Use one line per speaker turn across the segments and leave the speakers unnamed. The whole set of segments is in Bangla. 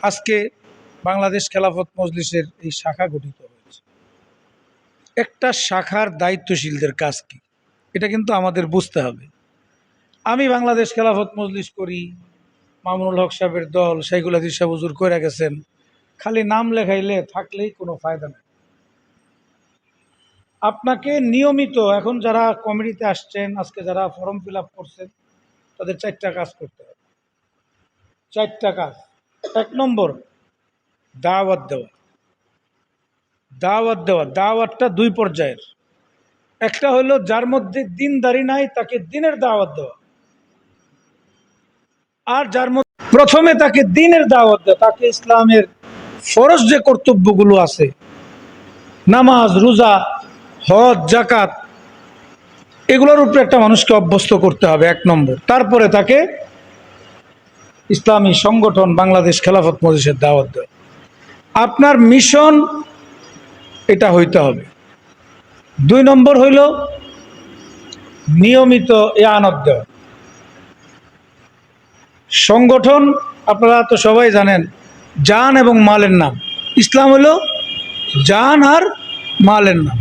আজকে বাংলাদেশ খেলাফত মজলিসের এই শাখা গঠিত হয়েছে। একটা শাখার দায়িত্বশীলদের কাজ কি, এটা কিন্তু আমাদের বুঝতে হবে। আমি বাংলাদেশ খেলাফত মজলিস করি, মামুনুল হক সাহেবের দল শাইখুল হাদিস সাহেব হুজুর করে গেছেন, খালি নাম লেখাইলে থাকলেই কোনো ফায়দা নেই। আপনাকে নিয়মিত, এখন যারা কমিটিতে আসছেন, আজকে যারা ফর্ম ফিল আপ করছেন, তাদের 4টা কাজ করতে হবে। 4টা কাজ। 1 নম্বর, দাওয়াত দেওয়া। দাওয়াতটা 2 পর্যায়ের। একটা হলো যার মধ্যে দিনদারি নাই তাকে দিনের দাওয়াত দেওয়া, আর যার মধ্যে প্রথমে তাকে দিনের দাওয়াত দেওয়া, তাকে ইসলামের ফরজ যে কর্তব্যগুলো আছে, নামাজ, রোজা, হজ, জাকাত, এগুলোর উপরে একটা মানুষকে অভ্যস্ত করতে হবে 1 নম্বর। তারপরে তাকে ইসলামী সংগঠন বাংলাদেশ খেলাফত মজলিসের দাওয়াত দেওয়া। আপনার মিশন এটা হইতে হবে। 2 নম্বর হইল নিয়মিত ইআনত দেওয়া। সংগঠন আপনারা তো সবাই জানেন, জান এবং মালের নাম। ইসলাম হলো জান আর মালের নাম।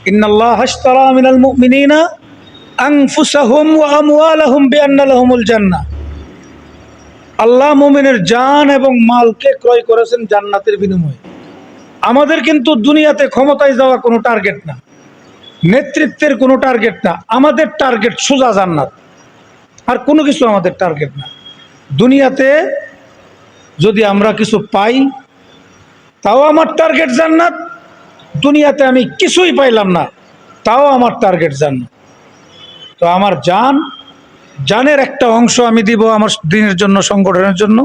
ইন্নাল্লাহা আশতারা মিনাল মুমিনিনা আনফুসাহুম ওয়া আমওয়ালাহুম বিআন্না লাহুমুল জান্নাহ। আল্লাহ মুমিনের জান এবং মালকে ক্রয় করেছেন জান্নাতের বিনিময়ে। আমাদের কিন্তু দুনিয়াতে ক্ষমতায় যাওয়া কোনো টার্গেট না, নেতৃত্বের কোনো টার্গেট না। আমাদের টার্গেট সোজা জান্নাত, আর কোনো কিছু আমাদের টার্গেট না। দুনিয়াতে যদি আমরা কিছু পাই তাও আমার টার্গেট জান্নাত, দুনিয়াতে আমি কিছুই পাইলাম না তাও আমার টার্গেট জান্নাত। তো আমার জানের একটা অংশ আমি দিব আমার দিনের জন্য, সংগঠনের জন্য।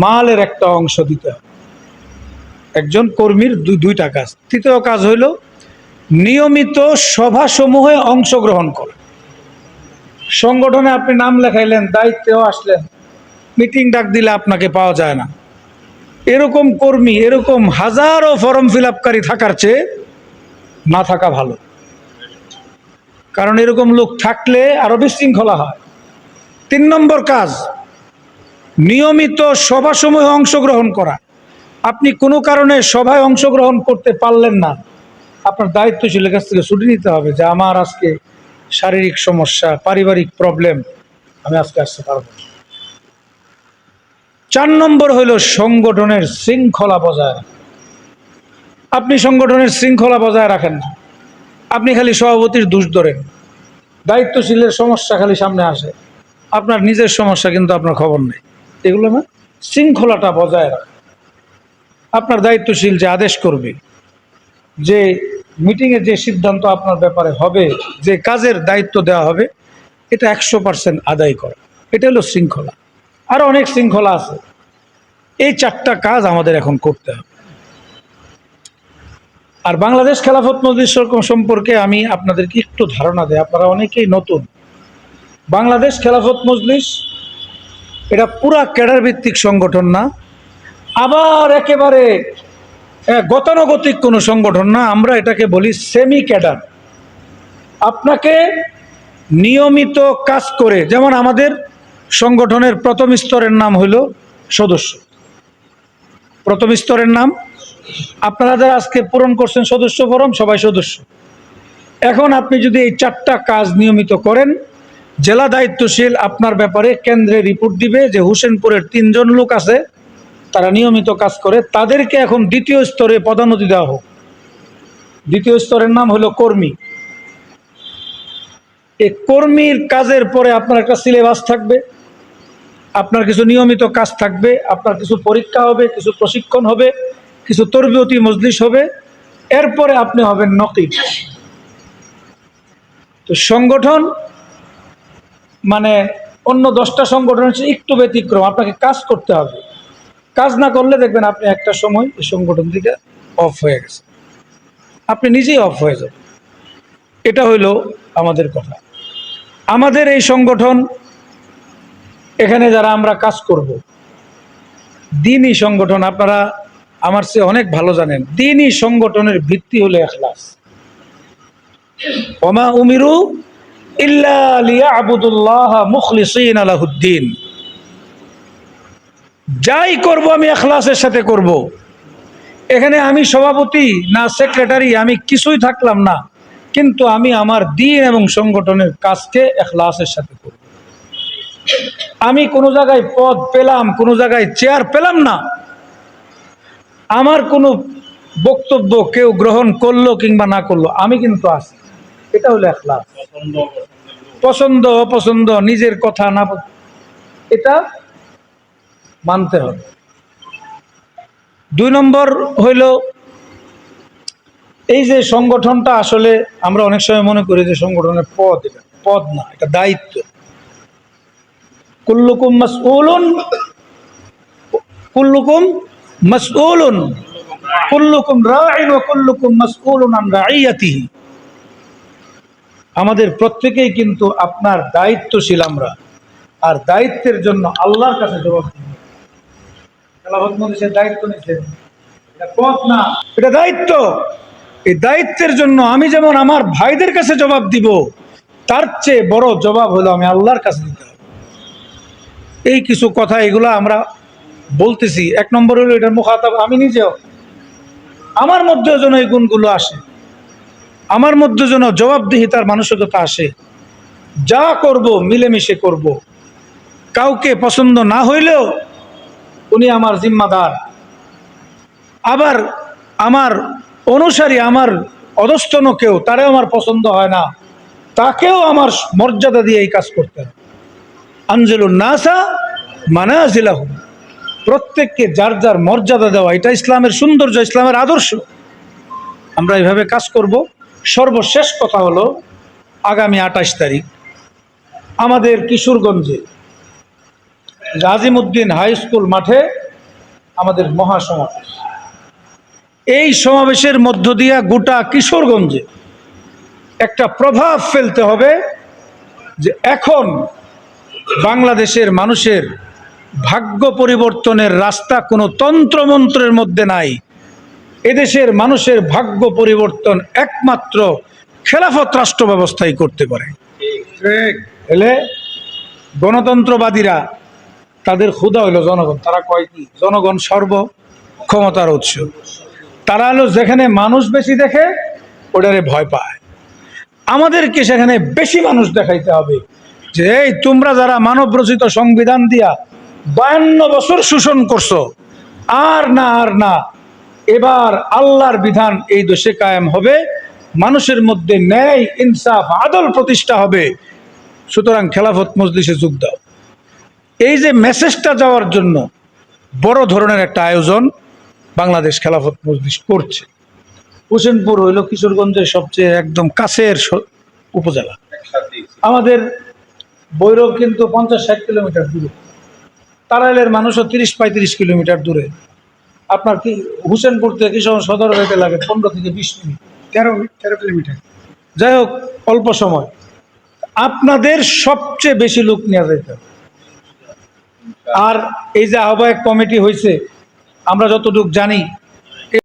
মালের একটা অংশ দিতে হবে। একজন কর্মীর 2টা কাজ। 3য় কাজ হইল নিয়মিত সভাসমূহে অংশগ্রহণ করা। সংগঠনে আপনি নাম লেখাইলেন, দায়িত্বেও আসলেন, মিটিং ডাক দিলে আপনাকে পাওয়া যায় না। এরকম কর্মী, এরকম হাজারো ফর্ম ফিল আপকারী থাকার চেয়ে না থাকা ভালো। কারণ এরকম লোক থাকলে আরো বিশৃঙ্খলা হয়। 3 নম্বর কাজ, নিয়মিত সভাসমূহে অংশগ্রহণ করা। আপনি কোনো কারণে সভায় অংশগ্রহণ করতে পারলেন না, আপনার দায়িত্বশীলের কাছ থেকে ছুটি নিতে হবে যে আমার আজকে শারীরিক সমস্যা, পারিবারিক প্রবলেম, আমি আজকে আসতে পারবো না। 4 নম্বর হইল সংগঠনের শৃঙ্খলা বজায় রাখা। আপনি সংগঠনের শৃঙ্খলা বজায় রাখেন না, আপনি খালি সভাপতির দোষ ধরেন, দায়িত্বশীলের সমস্যা খালি সামনে আসে, আপনার নিজের সমস্যা কিন্তু আপনার খবর নেই। এগুলো না, শৃঙ্খলাটা বজায় রাখা। আপনার দায়িত্বশীল যে আদেশ করবে, যে মিটিংয়ে যে সিদ্ধান্ত আপনার ব্যাপারে হবে, যে কাজের দায়িত্ব দেওয়া হবে, এটা 100% আদায় করা, এটা হলো শৃঙ্খলা। আরো অনেক শৃঙ্খলা আছে। এই 4টা কাজ আমাদের এখন করতে হবে। আর বাংলাদেশ খেলাফত মজলিস সম্পর্কে আমি আপনাদেরকে একটু ধারণা দেই, আপনারা অনেকেই নতুন। বাংলাদেশ খেলাফত মজলিস এটা পুরা ক্যাডার ভিত্তিক সংগঠন না, আবার একেবারে গতানুগতিক কোনো সংগঠন না। আমরা এটাকে বলি সেমি ক্যাডার। আপনাকে নিয়মিত কাজ করে, যেমন আমাদের সংগঠনের প্রথম স্তরের নাম হইল সদস্য। প্রথম স্তরের নাম, আপনারা যারা আজকে পূরণ করছেন সদস্য ফরম, সবাই সদস্য। এখন আপনি যদি এই 4টা কাজ নিয়মিত করেন, জেলা দায়িত্বশীল আপনার ব্যাপারে কেন্দ্রে রিপোর্ট দিবে যে হোসেনপুরের 3 জন লোক আছে, তারা নিয়মিত কাজ করে, তাদেরকে এখন 2য় স্তরে পদোন্নতি দেওয়া হোক। 2য় স্তরের নাম হলো কর্মী। এই কর্মীর কাজের পরে আপনার একটা সিলেবাস থাকবে, আপনার কিছু নিয়মিত কাজ থাকবে, আপনার কিছু পরীক্ষা হবে, কিছু প্রশিক্ষণ হবে, কিছু তরবিয়তি মজলিস হবে, এরপরে আপনি হবেন নকিব। তো সংগঠন মানে অন্য 10টা সংগঠনের চেয়ে একটু ব্যতিক্রম, আপনাকে কাজ করতে হবে। কাজ না করলে দেখবেন আপনি একটা সময় এই সংগঠন থেকে অফ হয়ে গেছে, আপনি নিজেই অফ হয়ে যাবেন। এটা হইল আমাদের কথা। আমাদের এই সংগঠন, এখানে যারা আমরা কাজ করব, দ্বীনি সংগঠন, আপনারা আমার চেয়ে অনেক ভালো জানেন, দ্বীনি সংগঠনের ভিত্তি হলো ইখলাস। ওমা উমিরু ইল্লা লিয়াবুদুল্লাহ মুখলিসিনা লাহুদ্দিন। যাই করব আমি ইখলাসের সাথে করব। এখানে আমি সভাপতি না সেক্রেটারি আমি কিছুই থাকলাম না, কিন্তু আমি আমার দ্বীন এবং সংগঠনের কাজকে ইখলাসের সাথে করব। আমি কোনো জায়গায় পদ পেলাম, কোনো জায়গায় চেয়ার পেলাম না, আমার কোনো বক্তব্য কেউ গ্রহণ করলো কিংবা না করলো, আমি কিন্তু আছি। এটা হলো ইখলাস। পছন্দ অপছন্দ নিজের কথা না, এটা মানতে হবে। 2 নম্বর হইল এই যে সংগঠনটা, আসলে আমরা অনেক সময় মনে করি যে সংগঠনের পদ, এটা পদ না, এটা দায়িত্ব। কুল্লুকুম মাসউলুন, কুল্লুকুম মাসউলুন, কুল্লুকুম রাঈন ওয়া কুল্লুকুম মাসউলুন আন রাঈয়াতিহি। আমাদের প্রত্যেকেই কিন্তু আপনার দায়িত্বশীল আমরা, আর দায়িত্বের জন্য আল্লাহর কাছে জবাব দিব। খেলাফত মজলিসের দায়িত্ব নিচ্ছেন, এটা পদ না, এটা দায়িত্ব। এই দায়িত্বের জন্য আমি যেমন আমার ভাইদের কাছে জবাব দিব, তার চেয়ে বড় জবাব হলো আমি আল্লাহর কাছে দিতে হবে। এই কিছু কথা এগুলো আমরা বলতেছি। 1 নম্বর হলো এটার মুখাতাব আমি নিজেও, আমার মধ্যে যেন এই গুণগুলো আসে, আমার মধ্যে যেন জবাবদিহিতার মানসিকতা আসে। যা করব মিলেমিশে করব, কাউকে পছন্দ না হইলেও উনি আমার জিম্মাদার। আবার আমার অনুসারী, আমার অধস্তন কেউ, তারাও আমার পছন্দ হয় না, তাকেও আমার মর্যাদা দিয়ে এই কাজ করতে হবে। আনজিলুন নাসা মানাজিলাহুম, প্রত্যেককে যার যার মর্যাদা দেওয়া, এটা ইসলামের সৌন্দর্য, ইসলামের আদর্শ। আমরা এইভাবে কাজ করব। সর্বশেষ কথা হলো, আগামী 28 তারিখ আমাদের কিশোরগঞ্জে আজিমউদ্দিন হাই স্কুল মাঠে আমাদের মহাসমাবেশ। এই সমাবেশের মধ্য দিয়া গোটা কিশোরগঞ্জে একটা প্রভাব ফেলতে হবে যে এখন বাংলাদেশের মানুষের ভাগ্য পরিবর্তনের রাস্তা কোনো তন্ত্রমন্ত্রের মধ্যে নাই। এদেশের মানুষের ভাগ্য পরিবর্তন একমাত্র খেলাফত রাষ্ট্র ব্যবস্থাই করতে পারে। এলে গণতন্ত্রবাদীরা, তাদের ক্ষুধা হইল জনগণ। তারা কয় কি, জনগণ সর্ব ক্ষমতার উৎস। তারা হলো যেখানে মানুষ বেশি দেখে ওটারে ভয় পায়। আমাদেরকে সেখানে বেশি মানুষ দেখাইতে হবে যে এই তোমরা যারা মানব রচিত সংবিধান দিয়া 52 বছর শোষণ করছো, আর না আর না, এবার আল্লাহর বিধান এই দেশে কায়েম হবে, মানুষের মধ্যে ন্যায় ইনসাফ আদল প্রতিষ্ঠা হবে। সুতরাং খেলাফত মজলিসে যোগ দাও। এই যে মেসেজটা যাওয়ার জন্য বড় ধরনের একটা আয়োজন বাংলাদেশ খেলাফত মজলিস করছে। হোসেনপুর হইল কিশোরগঞ্জের সবচেয়ে একদম কাছের উপজেলা। আমাদের বৈরব কিন্তু 50-60 কিলোমিটার দূরে, তারাইলের মানুষও 30-35 কিলোমিটার দূরে। আপনার কি হোসেনপুর থেকে কিশোরগঞ্জ সদর হইতে লাগে 15 থেকে 20 মিনিট, 13 কিলোমিটার। যাই হোক, অল্প সময়। আপনাদের সবচেয়ে বেশি লোক নিয়ে যেতে হবে। আর এই যে আহ্বায়ক কমিটি হয়েছে, আমরা যতটুকু জানি